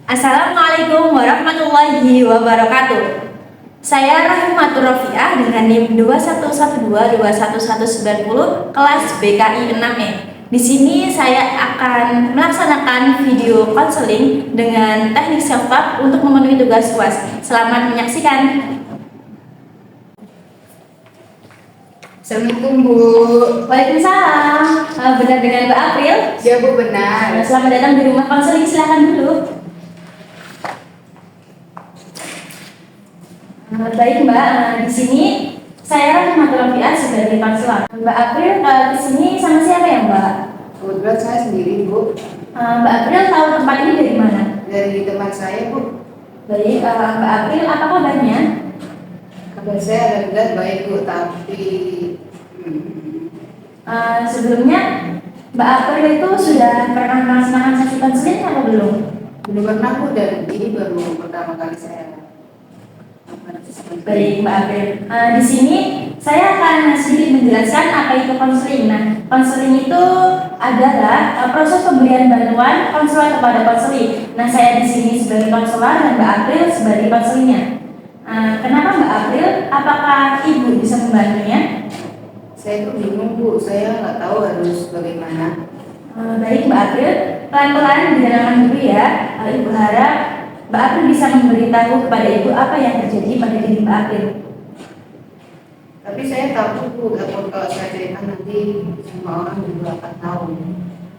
Assalamualaikum warahmatullahi wabarakatuh. Saya Rahmatur Rofiah dengan NIM 21122190 kelas BKI 6E. Di sini saya akan melaksanakan video konseling dengan teknik self-taught untuk memenuhi tugas UAS. Selamat menyaksikan. Assalamualaikum Bu. Waalaikumsalam. Benar dengan Mbak April? Ya Bu, benar. Selamat datang di rumah konseling. Silakan dulu. Baik Mbak, di sini saya Rahmatur Rofiah sebagai konselor. Mbak April di sini sama siapa ya Mbak? Kebetulan saya sendiri Bu. Mbak April tahu tempat ini dari mana? Dari teman saya Bu. Baik, Mbak April apa kabarnya? Kabar saya alhamdulillah baik Bu, tapi Sebelumnya Mbak April itu sudah pernah melaksanakan sesi konseling atau belum? belum pernah Bu, dan ini baru pertama kali saya. Baik Mbak April, di sini saya akan sedikit menjelaskan apa itu konseling. Nah, konseling itu adalah proses pemberian bantuan konselor kepada konseli. Nah, saya di sini sebagai konselor dan Mbak April sebagai konselingnya. Kenapa Mbak April? Apakah Ibu bisa membantunya? Saya itu bingung Bu, saya nggak tahu harus bagaimana. Baik Mbak April, pelan-pelan didengarkan dulu ya. Ibu harap Mbak April bisa memberitahu kepada Ibu apa yang terjadi pada diri Mbak April. Tapi saya tahu Bu, takut kalau saya cerita nanti semua orang juga akan tahu.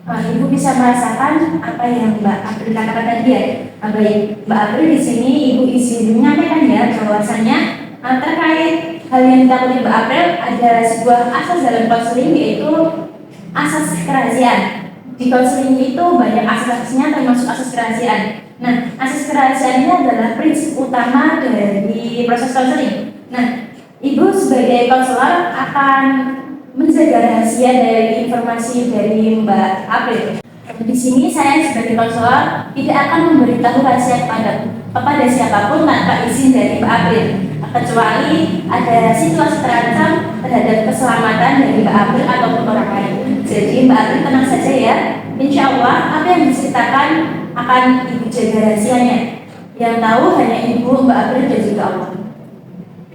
Ibu bisa merasakan apa yang Mbak April katakan tadi ya. Baik, Mbak April di sini Ibu isi menyampaikan ya bahwasanya terkait hal yang ditakuti Mbak April ada sebuah asas dalam konseling yaitu asas kerahasiaan. Di konseling itu banyak asas-asasnya termasuk asas kerahasiaan. Nah, asas kerahasiaan ini adalah prinsip utama dari proses konseling. Nah, Ibu sebagai konselor akan menjaga rahasia dari informasi dari Mbak April. Di sini saya sebagai konselor tidak akan memberitahu rahasia kepada siapapun tanpa izin dari Mbak April, kecuali ada situasi terancam terhadap keselamatan dari Mbak April ataupun orang lain. Jadi Mbak April tenang saja ya. Insya Allah apa yang diceritakan akan Ibu jaga rahasianya. Yang tahu hanya Ibu, Mbak April dan juga Allah.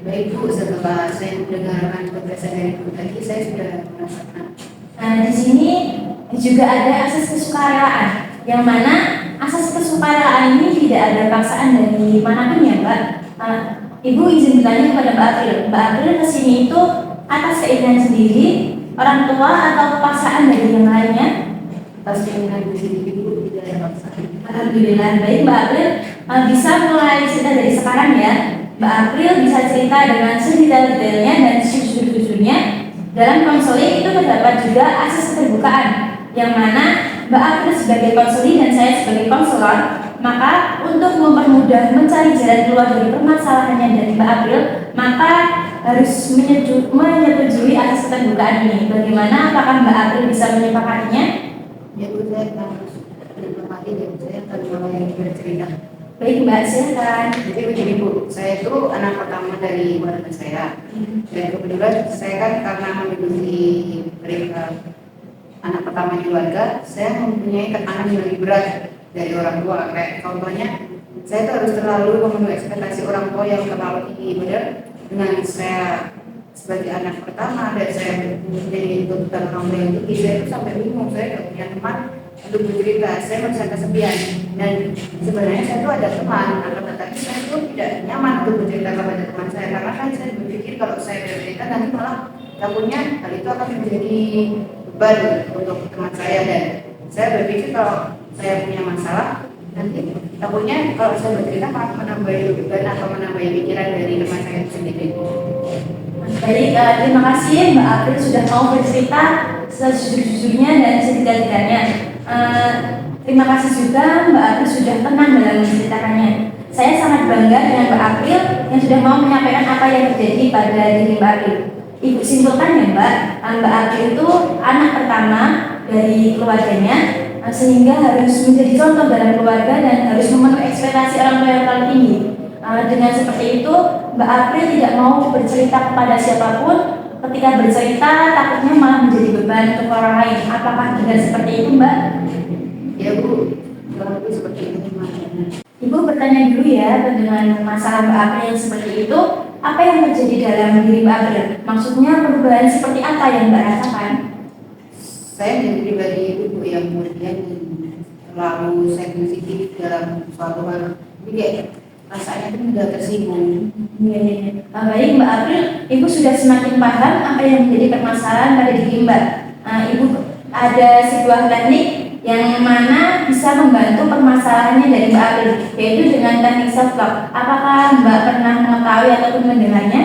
Baik Bu, setelah saya mendengarkan penjelasan dari Bu tadi, saya sudah merasakan. Nah, di sini juga ada asas kesukaraan, yang mana asas kesukaraan ini tidak ada paksaan dari manapun ya Mbak. Ibu izin bertanya kepada Mbak April. Mbak April kesini itu atas keinginan sendiri, orang tua atau paksaan dari yang lainnya? Atas keinginan Bu sendiri Bu, tidak ada paksaan. Alhamdulillah. Baik Mbak April, bisa mulai cerita dari sekarang ya. Mbak April bisa cerita dengan sedetail-detailnya dan sejujur-jujurnya. Dalam konseling itu terdapat juga asas keterbukaan, yang mana Mbak April sebagai konseling dan saya sebagai konselor, maka untuk mempermudah mencari jalan keluar dari permasalahannya dari Mbak April, maka harus menyetujui asas keterbukaan ini. Bagaimana? Apakah Mbak April bisa menyepakatinya? Ya Bu, saya harus menikmati dan saya akan mulai bercerita. Baik Mbak, silakan. Jadi begini Bu, saya itu anak pertama dari keluarga saya. Dan kebetulan saya kan karena memiliki mereka anak pertama di keluarga, saya mempunyai tekanan yang lebih berat dari orang tua. Kayak contohnya, saya itu harus terlalu memenuhi ekspektasi orang tua yang terlalu tinggi. Padahal dengan saya sebagai anak pertama dan saya menjadi tuntutan orang tua yang tinggi, saya itu sampai bingung, saya tidak punya teman untuk bercerita, saya merasa kesepian. Dan sebenarnya saya itu ada teman, tetapi saya itu tidak nyaman untuk bercerita kepada teman saya, karena kan saya berpikir kalau saya bercerita nanti malah takutnya hal itu akan menjadi beban untuk teman saya. Dan saya berpikir kalau saya punya masalah nanti takutnya kalau saya bercerita malah menambah beban atau menambah pikiran dari teman saya sendiri. Baik, terima kasih Mbak April sudah mau bercerita sejujur-jujurnya dan sedetail-detailnya. Terima kasih juga Mbak April sudah tenang dalam menceritakannya. Saya sangat bangga dengan Mbak April yang sudah mau menyampaikan apa yang terjadi pada diri Mbak April. Ibu simpulkan ya Mbak April itu anak pertama dari keluarganya, sehingga harus menjadi contoh dalam keluarga dan harus memenuhi ekspektasi orang tua yang terlalu tinggi. Dengan seperti itu, Mbak April tidak mau bercerita kepada siapapun. Ketika bercerita, takutnya malah menjadi beban untuk orang lain. Apakah tidak seperti itu, Mbak? Ya Bu, kalau itu seperti itu. dulu ya dengan masalah Mbak April yang seperti itu. Apa yang terjadi dalam diri Mbak April? Maksudnya perubahan seperti apa yang Mbak rasakan? Saya menjadi pribadi ibu yang kemudian terlalu sensitif dalam suatu hal. Jadi kayak rasanya itu mudah tersinggung. Ya, ya, ya. Baik Mbak April, Ibu sudah semakin paham apa yang menjadi permasalahan pada diri Mbak. Ibu ada sebuah teknik yang mana bisa membantu permasalahannya dari Mbak April, yaitu dengan teknik self talk. Apakah Mbak pernah mengetahui ataupun mendengarnya?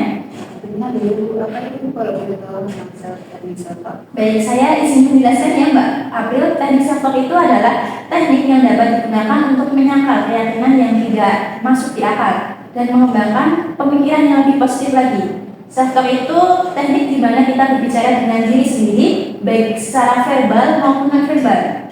Benar dulu apa itu kalau boleh tahu tentang teknik self talk? Baik, saya izin menjelaskan ya Mbak April. Teknik self talk itu adalah teknik yang dapat digunakan untuk menyangkal keyakinan yang tidak masuk di akal dan mengembangkan pemikiran yang lebih positif lagi. Self talk itu teknik di mana kita berbicara dengan diri sendiri, baik secara verbal maupun non-verbal.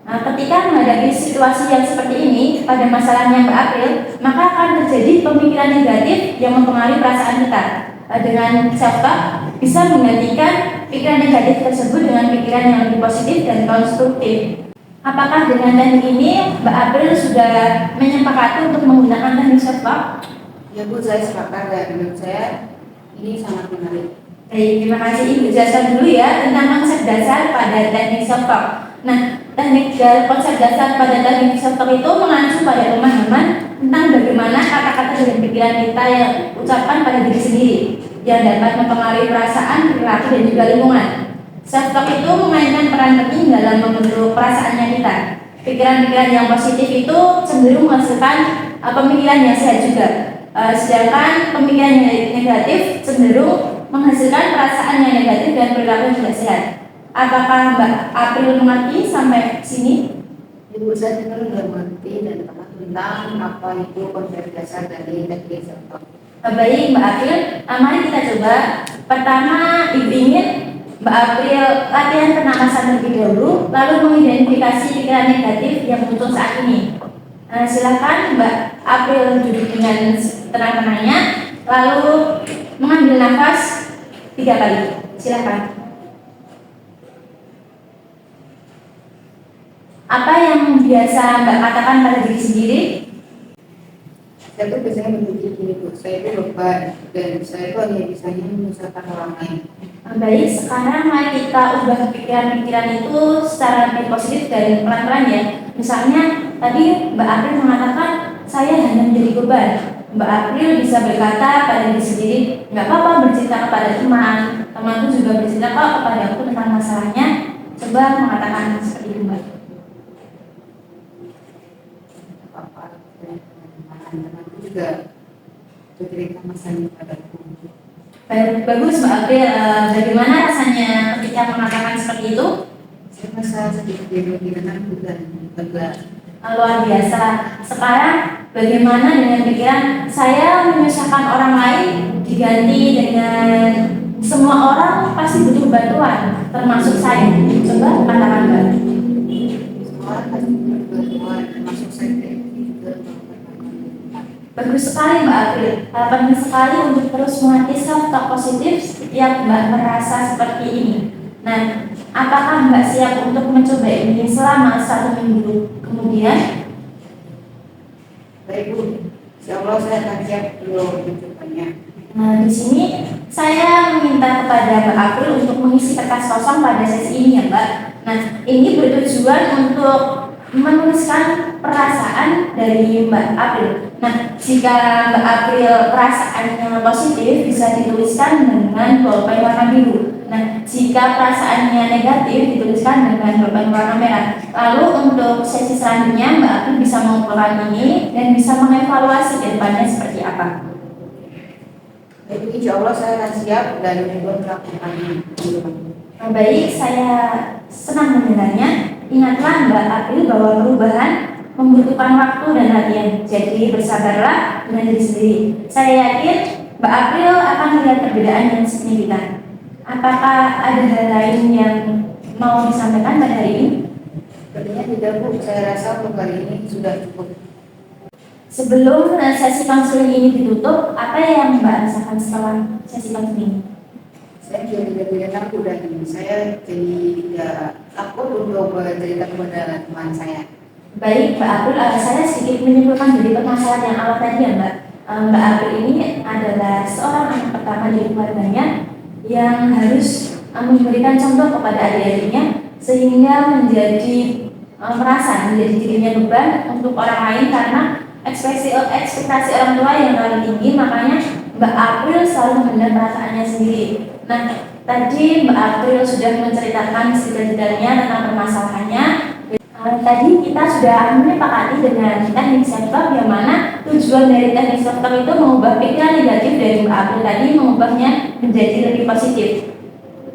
Ketika menghadapi situasi yang seperti ini pada masalahnya Mbak April, maka akan terjadi pemikiran negatif yang mempengaruhi perasaan kita. Dengan self talk bisa menggantikan pikiran negatif tersebut dengan pikiran yang lebih positif dan konstruktif. Apakah dengan teknik ini Mbak April sudah menyepakati untuk menggunakan teknik self talk? Ya Bu, saya sepakat dan menurut saya ini sangat menarik. Baik, terima kasih Ibu. Jelaskan dulu ya tentang konsep dasar pada teknik self talk. Nah, konsep dasar pada teknik self talk itu mengacu pada pemahaman tentang bagaimana kata-kata dan pikiran kita yang ucapkan pada diri sendiri yang dapat mempengaruhi perasaan, perilaku, dan juga lingkungan. Self talk itu memainkan peran penting dalam membentuk perasaannya kita. Pikiran-pikiran yang positif itu cenderung menghasilkan pemikiran yang sehat juga. Sedangkan pemikiran yang negatif cenderung menghasilkan perasaan yang negatif dan perilaku yang tidak sehat. Apakah Mbak April mengerti sampai sini? Ibu saya dengar sudah mengerti dan paham tentang apa itu konsep dasar dari teknik self talk. Baik Mbak April, mari kita coba. Pertama, Ibu ingin Mbak April latihan pernapasan terlebih dahulu, lalu mengidentifikasi pikiran negatif yang muncul saat ini. Silakan Mbak April duduk dengan tenang-tenangnya, lalu mengambil nafas 3 kali. Silakan. Apa yang biasa Mbak katakan pada diri sendiri? Saya tuh biasanya berpikir gini Bu, saya itu beban dan saya itu hanya bisanya menyusahkan orang lain. Baik, sekarang mari kita ubah pikiran-pikiran itu secara lebih positif dan pelan-pelan ya. Misalnya tadi Mbak April mengatakan saya hanya menjadi beban. Mbak April bisa berkata pada diri sendiri, nggak apa-apa bercerita kepada teman, temanku juga bercerita kok kepada aku tentang masalahnya. Coba mengatakan seperti itu Mbak. Apa dan teman-temanku juga bercerita masalahnya padaku. Baik, bagus Mbak April. Bagaimana rasanya ketika mengatakan seperti itu? Saya merasa sedikit dirugikan dan lega. Luar biasa. Sekarang bagaimana dengan pikiran saya menyusahkan orang lain diganti dengan semua orang pasti butuh bantuan, termasuk saya. Coba katakan Mbak. Semua orang pasti butuh bantuan termasuk saya juga. Bagus sekali Mbak April. Penting sekali untuk terus melatih self talk positif setiap Mbak merasa seperti ini. Nah, apakah Mbak siap untuk mencoba ini selama 1 minggu kemudian? Baik Bu, insya Allah saya akan siap dulu mencobanya. Nah, di sini saya meminta kepada Mbak April untuk mengisi kertas kosong pada sesi ini ya Mbak. Nah, ini bertujuan untuk menuliskan perasaan dari Mbak April. Nah, jika Mbak April perasaannya positif bisa dituliskan dengan bolpen warna biru. Nah, jika perasaannya negatif dituliskan dengan bolpen warna merah. Lalu untuk sesi selanjutnya Mbak April bisa mengumpulkan ini dan bisa mengevaluasi ke depannya seperti apa. Baik, insya Allah saya akan siap dan juga melakukannya. Baik, saya senang mendengarnya. Ingatlah Mbak April bahwa perubahan membutuhkan waktu dan latihan. Jadi bersabarlah dengan diri sendiri. Saya yakin Mbak April akan melihat perbedaan yang signifikan. Apakah ada hal lain yang mau disampaikan pada hari ini? Sebenarnya tidak Bu, saya rasa untuk kali ini sudah cukup. Sebelum sesi konseling ini ditutup, apa yang Mbak rasakan setelah sesi konseling? Saya juga tidak takut dan saya jadi tidak takut untuk bercerita kepada teman saya. Baik, Mbak April, saya sedikit menyimpulkan dari permasalahan yang awal tadi ya, Mbak. Mbak April ini adalah seorang anak pertama di keluarganya yang harus memberikan contoh kepada adik-adiknya sehingga menjadi dirinya beban untuk orang lain karena ekspektasi orang tua yang terlalu tinggi, makanya Mbak April selalu memendam perasaannya sendiri. Nah, tadi Mbak April sudah menceritakan sedetailnya tentang permasalahannya. Tadi kita sudah menyepakati dengan teknik self-talk yang mana tujuan dari teknik self-talk itu mengubah pikiran negatif dari Mbak April tadi, mengubahnya menjadi lebih positif.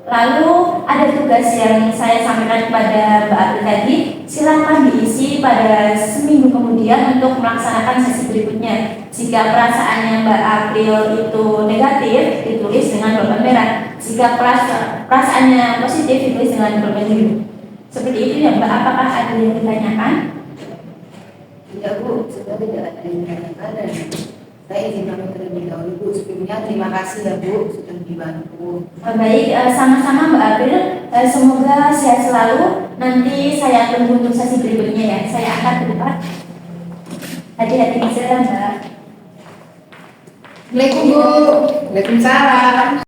Lalu ada tugas yang saya sampaikan kepada Mbak April tadi, silakan diisi pada seminggu kemudian untuk melaksanakan sesi berikutnya. Jika perasaannya Mbak April itu negatif, ditulis dengan bolpen merah. Jika perasaannya positif, ditulis dengan bolpen biru. Seperti itu ya Mbak, apakah ada yang ditanyakan? Tidak Bu, sudah tidak ada yang ditanyakan dan saya izin kami terlebih dahulu Bu. Sebelumnya terima kasih ya Bu sudah dibantu. Baik, sama-sama Mbak April. Semoga sehat selalu. Nanti saya tunggu untuk sesi berikutnya ya. Saya akan ke depan. Hati-hati di jalan Mbak. Assalamualaikum Bu. Waalaikumsalam.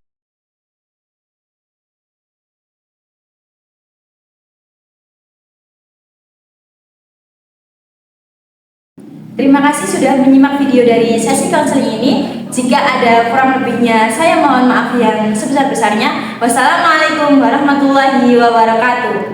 Terima kasih sudah menyimak video dari sesi konseling ini. Jika ada kurang lebihnya, saya mohon maaf yang sebesar-besarnya. Wassalamualaikum warahmatullahi wabarakatuh.